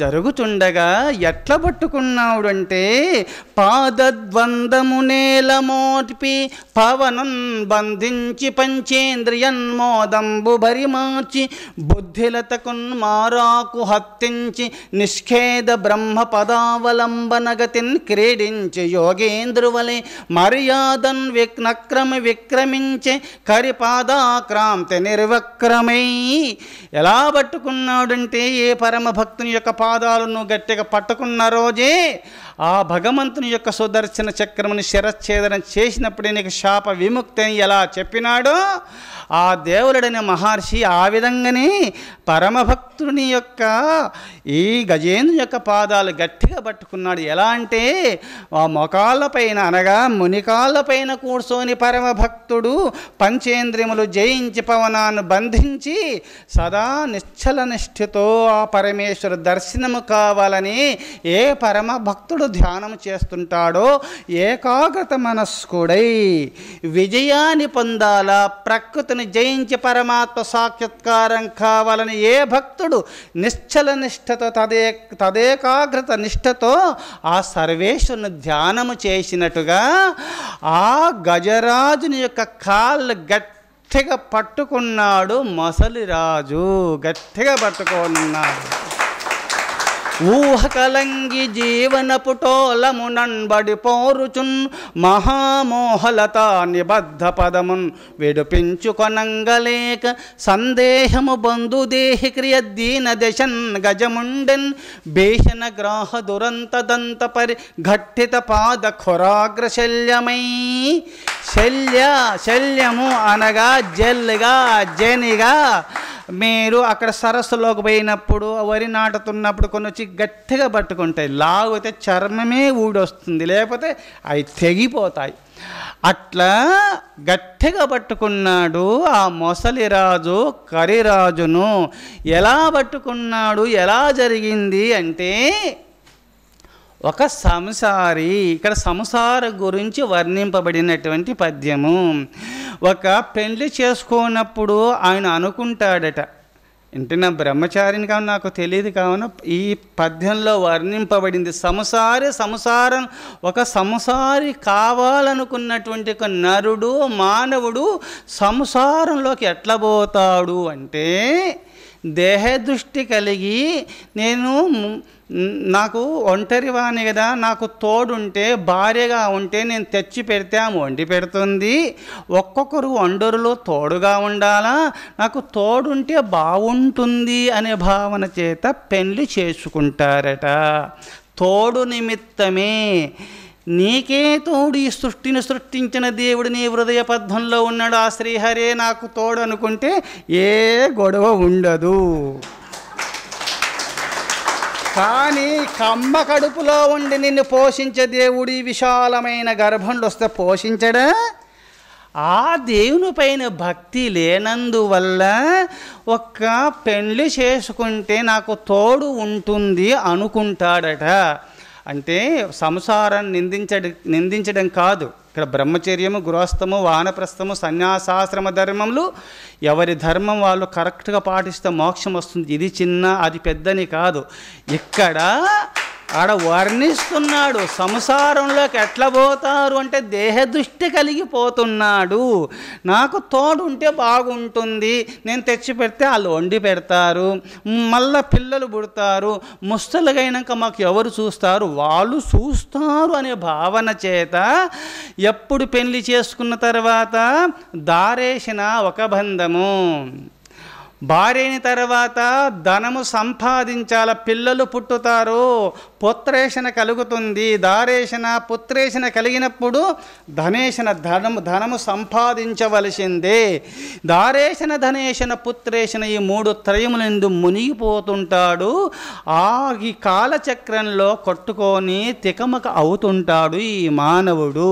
జరుగుతుండగా ఎట్లా పట్టుకున్నాడంటే పాదద్వందము నేల మోటిపి పవనం బంధించి పంచేంద్రియన్మోదంబు బరిమార్చి బుద్ధిలతకున్ మారాకు హత్తించి నిష్ఖేద బ్రహ్మ పదావలంబనగతిన్ క్రీడించి యోగేంద్రువలే మర్యాదన్ విక్రమించే కరిపాదాక్రాంతి నిర్వక్రమై. ఎలా పట్టుకున్నాడంటే ఏ పరమ భక్తుని యొక్క పాదాలను గట్టిగా పట్టుకున్న రోజే ఆ భగవంతుని యొక్క సుదర్శన చక్రముని శిరచ్ఛేదనం చేసినప్పుడే నీకు శాప విముక్తి అని ఎలా చెప్పినాడో ఆ దేవుడైన మహర్షి ఆ విధంగానే పరమభక్తుని యొక్క ఈ గజేంద్రుని యొక్క పాదాలు గట్టిగా పట్టుకున్నాడు. ఎలా అంటే ఆ మొకాళ్ళపైన అనగా మునికాళ్ళపైన కూర్చొని పరమభక్తుడు పంచేంద్రియములు జయించి పవనాన్ని బంధించి సదా నిశ్చల నిష్ఠతో ఆ పరమేశ్వర దర్శనము కావాలని ఏ పరమ భక్తుడు ధ్యానం చేస్తుంటాడో ఏకాగ్రత మనస్కుడై విజయాన్ని పొందాలా, ప్రకృతిని జయించి పరమాత్మ సాక్షాత్కారం కావాలని ఏ భక్తుడు నిశ్చల నిష్ఠతో తదేకాగ్రత నిష్ఠతో ఆ సర్వేశ్వరుని ధ్యానము చేసినట్టుగా ఆ గజరాజుని యొక్క కాళ్ళు గట్టిగా పట్టుకున్నాడు మొసలిరాజు, గట్టిగా పట్టుకున్నాడు. ఊహకలంగి జీవన పుటోలమునంబడి పోరుచున్ మహామోహలత నిబద్ధ పదమున్ విడిపించుకొనంగలేక సందేహము బంధుదేహి క్రియ దీన దశన్ గజముండెన్ భీషణ గ్రాహ దురంత దంత పరి ఘట్టిత పాద ఖొరాగ్ర శల్యమై. శల్యము అనగా జల్లుగా జనిగా. మీరు అక్కడ సరస్సులోకి పోయినప్పుడు వరి నాటుతున్నప్పుడు కొన్ని వచ్చి గట్టిగా పట్టుకుంటాయి, లాగితే చర్మమే ఊడొస్తుంది, లేకపోతే అవి తెగిపోతాయి. అట్లా గట్టిగా పట్టుకున్నాడు ఆ మొసలిరాజు కరిరాజును. ఎలా పట్టుకున్నాడు, ఎలా జరిగింది అంటే ఒక సంసారి, ఇక్కడ సంసార గురించి వర్ణింపబడినటువంటి పద్యము. ఒక పెళ్లి చేసుకోనప్పుడు ఆయన అనుకుంటాడట, అంటే నా బ్రహ్మచారిని కావున నాకు తెలియదు కావున ఈ పద్యంలో వర్ణింపబడింది. సంసారం ఒక సంసారి కావాలనుకున్నటువంటి ఒక నరుడు మానవుడు సంసారంలోకి ఎట్లా పోతాడు అంటే దేహదృష్టి కలిగి నాకు ఒంటరివాణి కదా, నాకు తోడుంటే భార్యగా ఉంటే నేను తెచ్చి పెడితే ఆమె వండి పెడుతుంది, ఒక్కొక్కరు వండరులో తోడుగా ఉండాలా, నాకు తోడుంటే బాగుంటుంది అనే భావన చేత పెళ్లి చేసుకుంటారట. తోడు నిమిత్తమే. నీకే తోడు ఈ సృష్టిని సృష్టించిన దేవుడు నీ హృదయ పద్మంలో ఉన్నాడు, ఆ శ్రీహరే నాకు తోడు అనుకుంటే ఏ గొడవ ఉండదు. కానీ కమ్మ కడుపులో ఉండి నిన్ను పోషించే దేవుడి విశాలమైన గర్భంలో వస్తే పోషించడా? ఆ దేవుని పైన భక్తి లేనందువల్ల ఒక్క పెళ్లి చేసుకుంటే నాకు తోడు ఉంటుంది అనుకుంటాడట. అంటే సంసారాన్ని నిందించడం కాదు. ఇక్కడ బ్రహ్మచర్యము, గృహస్థము, వానప్రస్థము, సన్యాసాశ్రమ ధర్మములు ఎవరి ధర్మం వాళ్ళు కరెక్ట్గా పాటిస్తే మోక్షం వస్తుంది. ఇది చిన్న అది పెద్దని కాదు. ఇక్కడ ఆడ వర్ణిస్తున్నాడు సంసారంలోకి ఎట్లా పోతారు అంటే దేహదృష్టి కలిగిపోతున్నాడు. నాకు తోడు ఉంటే బాగుంటుంది, నేను తెచ్చి పెడితే వాళ్ళు వండి పెడతారు, మళ్ళీ పిల్లలు పుడతారు, ముసలిగైనాక మాకు ఎవరు చూస్తారు, వాళ్ళు చూస్తారు అనే భావన చేత ఎప్పుడు పెళ్లి చేసుకున్న తర్వాత దారేసిన ఒక బంధము, భార్యని తర్వాత ధనము సంపాదించాల, పిల్లలు పుట్టుతారు, పుత్రేషణ కలుగుతుంది. దారేషణ పుత్రేషణ కలిగినప్పుడు ధనము సంపాదించవలసిందే. దారేషణ ధనేషణ పుత్రేషణ ఈ మూడు త్రయములందు మునిగిపోతుంటాడు. ఈ కాలచక్రంలో కొట్టుకొని తికమక అవుతుంటాడు ఈ మానవుడు.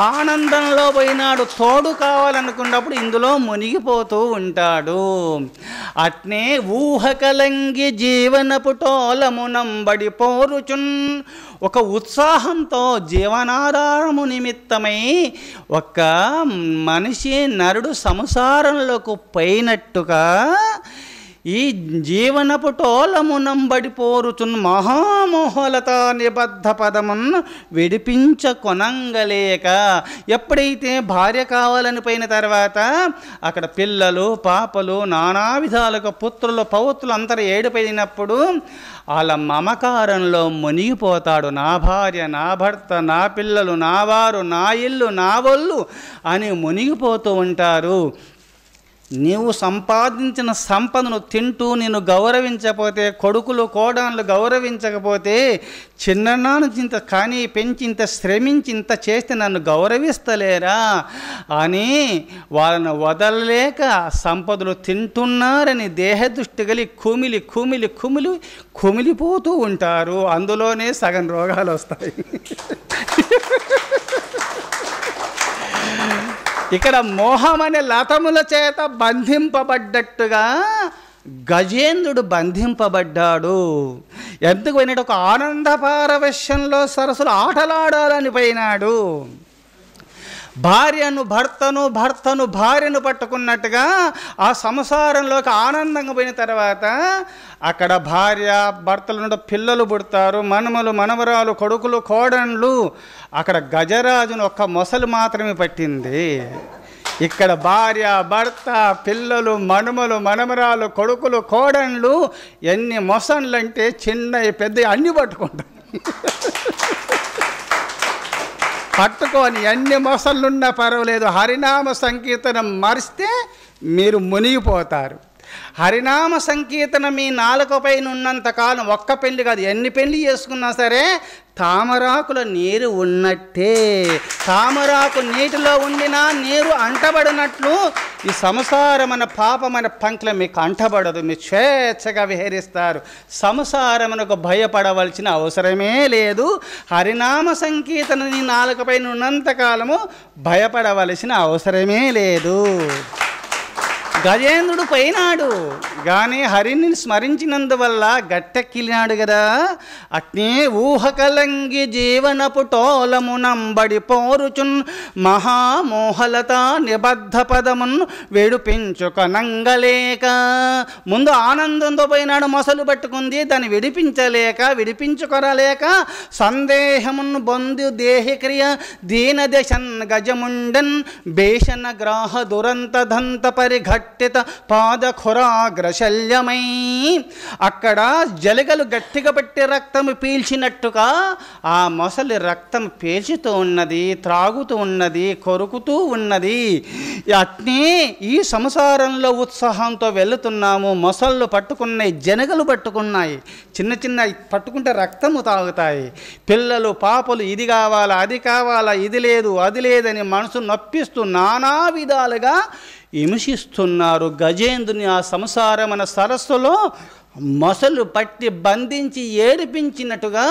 ఆనందంలో పోయినాడు, తోడు కావాలనుకున్నప్పుడు ఇందులో మునిగిపోతూ ఉంటాడు. అట్నే ఊహకలంగి జీవన పుటోలమునంబడి పోరుచున్, ఒక ఉత్సాహంతో జీవనాధారము నిమిత్తమై ఒక మనిషి నరుడు సంసారంలోకి పోయినట్టుగా ఈ జీవనపు టోలమునంబడిపోరుచున్ మహామోహలత నిబద్ధ పదమున్ విడిపించ కొనంగలేక. ఎప్పుడైతే భార్య కావాలని పోయిన తర్వాత అక్కడ పిల్లలు పాపలు నానా విధాలుగా పుత్రులు పౌత్రులు అందరూ ఏడిపోయినప్పుడు వాళ్ళ మమకారంలో మునిగిపోతాడు. నా భార్య, నా భర్త, నా పిల్లలు, నా వారు, నా ఇల్లు, నా ఒళ్ళు అని మునిగిపోతూ ఉంటారు. నీవు సంపాదించిన సంపదను తింటూ నేను గౌరవించకపోతే, కొడుకులు కోడళ్ళు గౌరవించకపోతే, చిన్ననాడు ఇంత కానీ పెంచి ఇంత శ్రమించి ఇంత చేస్తే నన్ను గౌరవిస్తలేరా అని వాళ్ళను వదలలేక సంపదలు తింటున్నారని దేహదృష్టి కలిగి కుమిలి కుమిలి కుమిలి కుమిలిపోతూ ఉంటారు. అందులోనే సగం రోగాలు వస్తాయి. ఇక్కడ మోహం అనే లతముల చేత బంధింపబడ్డట్టుగా గజేంద్రుడు బంధింపబడ్డాడు. ఎందుకు పోయినట్టు ఒక ఆనంద పారవశ్యంలో సరస్సులు ఆటలాడాలని పోయినాడు. భార్యను భర్తను, భర్తను భార్యను పట్టుకున్నట్టుగా ఆ సంసారంలోకి ఆనందంగా పోయిన తర్వాత అక్కడ భార్య భర్తల నుండి పిల్లలు పుడతారు, మనమలు మనవరాలు కొడుకులు కోడన్లు. అక్కడ గజరాజును ఒక్క మొసలు మాత్రమే పట్టింది. ఇక్కడ భార్య భర్త పిల్లలు మనుమలు మనమరాలు కొడుకులు కోడన్లు ఎన్ని మొసన్లంటే చిన్న పెద్ద అన్ని పట్టుకుంటారు. పట్టుకొని ఎన్ని మొసళ్ళున్నా పర్వాలేదు, హరినామ సంకీర్తనం మరిస్తే మీరు మునిగిపోతారు. హరినామ సంకీర్తన మీ నాలుకపై ఉన్నంతకాలం ఒక్క పెళ్లి కాదు, ఎన్ని పెళ్లి చేసుకున్నా సరే తామరాకుల నీరు ఉన్నట్టే. తామరాకు నీటిలో ఉండినా నీరు అంటబడినట్లు ఈ సంసారమైన పాపమైన పంక్ల మీకు అంటబడదు. మీరు స్వేచ్ఛగా విహరిస్తారు. సంసారమునకు భయపడవలసిన అవసరమే లేదు. హరినామ సంకీర్తన నీ నాలుకపై ఉన్నంతకాలము భయపడవలసిన అవసరమే లేదు. గజేంద్రుడు పోయినాడు కానీ హరిని స్మరించినందువల్ల గట్టెక్కిలినాడు కదా. అట్నే ఊహకలంగి జీవనపు టోలమునంబడి పోరుచున్ మహామోహలత నిబద్ధ పదమున్ విడిపించుకొనంగలేక. ముందు ఆనందంతో పోయినాడు, మొసలు పట్టుకుంది, దాన్ని విడిపించుకొనలేక సందేహమున్ బొందు దేహక్రియ దీన దశన్ గజముండన్ భీషణ గ్రాహ దురంత దంత పరిఘట్ పాదఖురాగ్రశల్యమై. అక్కడ జలగలు గట్టిగా పట్టి రక్తము పీల్చినట్టుగా ఆ మొసలి రక్తం పీల్చుతూ ఉన్నది, త్రాగుతూ ఉన్నది, కొరుకుతూ ఉన్నది. అట్నే ఈ సంసారంలో ఉత్సాహంతో వెళుతున్నాము. మొసళ్ళు పట్టుకున్నాయి, జనగలు పట్టుకున్నాయి, చిన్న చిన్న పట్టుకుంటే రక్తము తాగుతాయి. పిల్లలు పాపలు ఇది కావాలా అది కావాలా, ఇది లేదు అది లేదని మనసు నొప్పిస్తూ నానా విధాలుగా హింసిస్తున్నారు. గజేంద్రుని ఆ సంసారమైన సరస్సులో మొసలు పట్టి బంధించి ఏడిపించినట్టుగా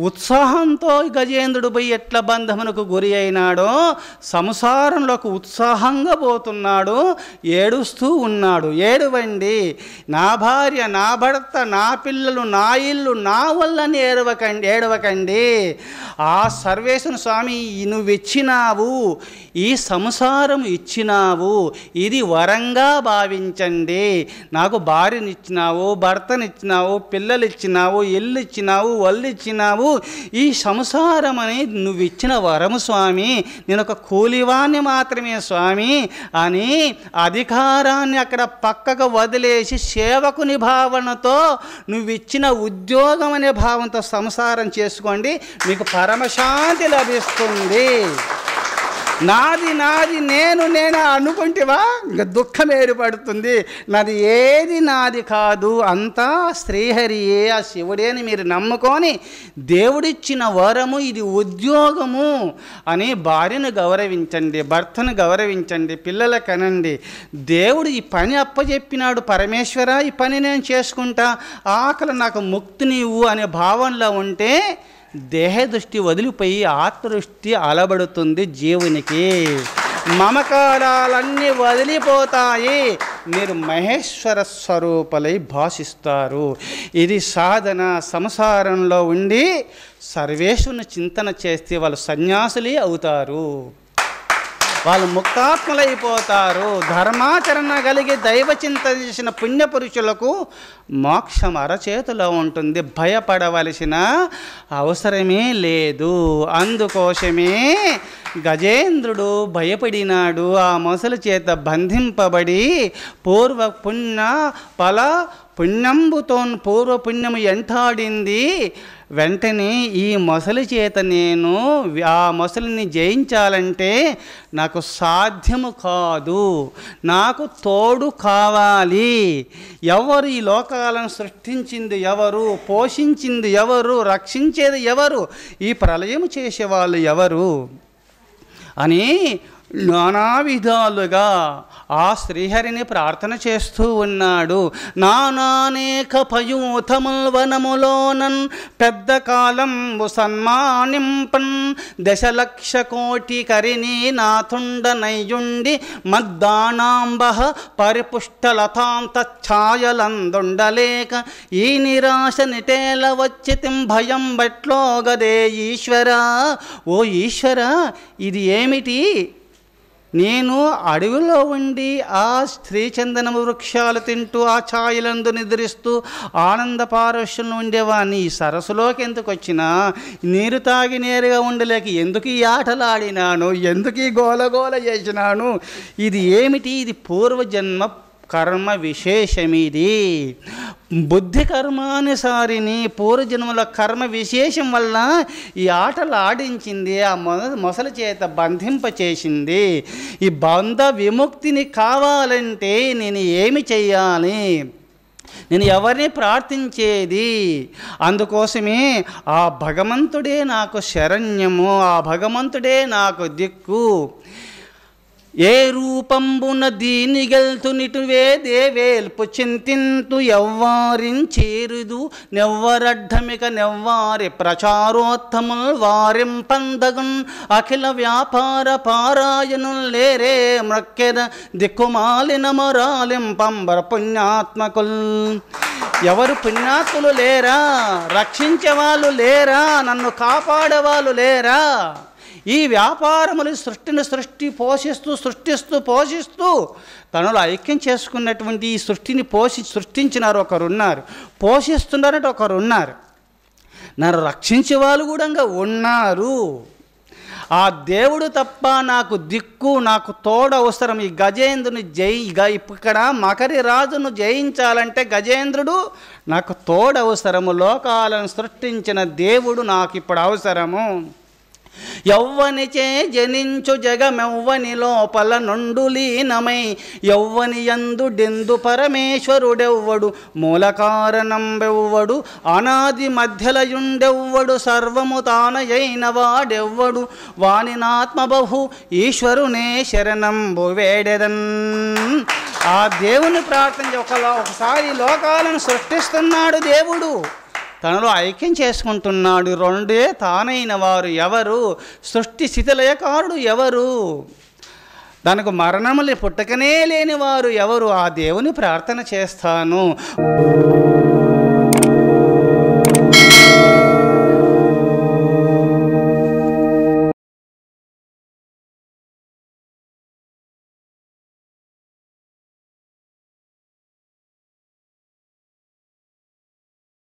ఉత్సాహంతో గజేంద్రుడు పోయి ఎట్లా బంధమునకు గురి అయినాడో సంసారంలోకి ఉత్సాహంగా పోతున్నాడు, ఏడుస్తూ ఉన్నాడు. ఏడవండి, నా భార్య నా భర్త నా పిల్లలు నా ఇల్లు నా వల్లని ఏడవకండి. ఆ సర్వేశ్వర స్వామి నువ్వు ఇచ్చినావు, ఈ సంసారం ఇచ్చినావు, ఇది వరంగా భావించండి. నాకు భార్యనిచ్చినావు, భర్తనిచ్చినావు, పిల్లలు ఇచ్చినావు, ఇల్లు ఇచ్చినావు, ఒళ్ళు ఇచ్చినావు. ఈ సంసారం అనేది నువ్వు ఇచ్చిన వరము స్వామి, నేను ఒక కూలివాణ్ణి మాత్రమే స్వామి అని అధికారాన్ని అక్కడ పక్కకు వదిలేసి సేవకుని భావనతో నువ్వు ఇచ్చిన ఉద్యోగం అనే భావంతో సంసారం చేసుకోండి, మీకు పరమశాంతి లభిస్తుంది. నాది నాది నేను అనుకుంటేవా ఇంకా దుఃఖం ఏర్పడుతుంది. నాది ఏది నాది కాదు, అంతా శ్రీహరియే, ఆ శివుడే అని మీరు నమ్ముకొని దేవుడిచ్చిన వరము ఇది ఉద్యోగము అని భార్యను గౌరవించండి, భర్తను గౌరవించండి, పిల్లల కనండి. దేవుడు ఈ పని అప్పచెప్పినాడు, పరమేశ్వర ఈ పని నేను చేసుకుంటా, ఆకలి నాకు ముక్తినివ్వు అనే భావనలో ఉంటే దేహదృష్టి వదిలిపోయి ఆత్మదృష్టి అలబడుతుంది జీవునికి. మమకారాలన్నీ వదిలిపోతాయి, మీరు మహేశ్వర స్వరూపులై భాషిస్తారు. ఇది సాధన. సంసారంలో ఉండి సర్వేశ్వరుని చింతన చేస్తే వాళ్ళు సన్యాసులే అవుతారు. వాళ్ళు ముక్తాత్మలైపోతారు. ధర్మాచరణ కలిగి దైవచింత చేసిన పుణ్యపురుషులకు మోక్షం అరచేతిలో ఉంటుంది. భయపడవలసిన అవసరమే లేదు. అందుకోసమే గజేంద్రుడు భయపడినాడు. ఆ మొసలి చేత బంధింపబడి పూర్వపుణ్యము ఎంటాడింది. వెంటనే ఈ మొసలి చేత నేను ఆ మొసలిని జయించాలంటే నాకు సాధ్యము కాదు, నాకు తోడు కావాలి. ఎవరు ఈ లోకాలను సృష్టించింది ఎవరు, పోషించింది ఎవరు, రక్షించేది ఎవరు, ఈ ప్రళయం చేసేవాళ్ళు ఎవరు అని నానా విధాలుగా ఆ శ్రీహరిని ప్రార్థన చేస్తూ ఉన్నాడు. నానానేక పయూథముల్ వనములోనన్ పెద్ద కాలంబు సన్మానింపన్ దశలక్ష కోటి కరిని నాథుండ నయ్యుండి మద్దానాంబ పరిపుష్టలతాంత ఛాయలందుండలేక ఈ నిరాశ నిటేల వచ్చితిం భయం బట్లో గదే ఈశ్వరా. ఓ ఈశ్వర, ఇది ఏమిటి? నేను అడవిలో ఉండి ఆ శ్రీచందనము వృక్షాలు తింటూ ఆ ఛాయలందు నిద్రిస్తూ ఆనంద పారవశ్యంలో ఉండేవాడిని. ఈ సరస్సులోకి ఎందుకు వచ్చినా, నీరు తాగి నేరుగా ఉండలేక ఎందుకు ఈ ఆటలాడినాను, ఎందుకు ఈ గోలగోల చేసినాను? ఇది ఏమిటి? ఇది పూర్వజన్మ కర్మ విశేషమిది. బుద్ధి కర్మానుసారిని పూర్వజన్మల కర్మ విశేషం వల్ల ఈ ఆటలు ఆడించింది, ఆ మొసలి చేత బంధింపచేసింది. ఈ బంధ విముక్తిని కావాలంటే నేను ఏమి చెయ్యాలి, నేను ఎవరిని ప్రార్థించేది? అందుకోసమే ఆ భగవంతుడే నాకు శరణ్యము, ఆ భగవంతుడే నాకు దిక్కు. ఏ రూపంబున దీని గెల్తు నిటువే దేవేల్పు చింతింతు ఎవ్వారించేరుదు నెవ్వరడ్డమిక నెవ్వారి ప్రచారోత్తముల్ వారింపందగున్ అఖిల వ్యాపార పారాయణుల్ లేరే మ్రక్కెద దిక్కుమాలిన మొరాలింపంబర పుణ్యాత్మకుల్. ఎవరు పుణ్యాత్ములు లేరా? రక్షించేవాళ్ళు లేరా? నన్ను కాపాడేవాళ్ళు లేరా? ఈ వ్యాపారములు సృష్టిస్తూ తనలో ఐక్యం చేసుకున్నటువంటి ఈ సృష్టిని సృష్టించినారు ఒకరున్నారు, పోషిస్తున్నారంటే ఒకరున్నారు, నన్ను రక్షించే వాళ్ళు కూడా ఉన్నారు. ఆ దేవుడు తప్ప నాకు దిక్కు, నాకు తోడు అవసరం. ఈ గజేంద్రుని ఇక్కడ మకరి రాజును జయించాలంటే గజేంద్రుడు నాకు తోడు అవసరము. లోకాలను సృష్టించిన దేవుడు నాకు ఇప్పుడు అవసరము. యౌవనిచే జనించు జగమెవ్వని లోపల నుండు లీనమై యౌవని యందు డెందు పరమేశ్వరుడెవ్వడు మూల కారణంబెవ్వడు అనాది మధ్యలయుండెవ్వడు సర్వము తానయైన వాడెవ్వడు వానినాత్మబహు ఈశ్వరునే శరణంబు వేడెదన్. ఆ దేవుని ప్రార్థన ఒకసారి లోకాలను సృష్టిస్తున్నాడు దేవుడు, తనలో ఐక్యం చేసుకుంటున్నాడు. రెండే తానైన వారు ఎవరు? సృష్టి స్థితిలయకారుడు ఎవరు? దానికి మరణములు పుట్టకనే లేని వారు ఎవరు? ఆ దేవుని ప్రార్థన చేస్తాను.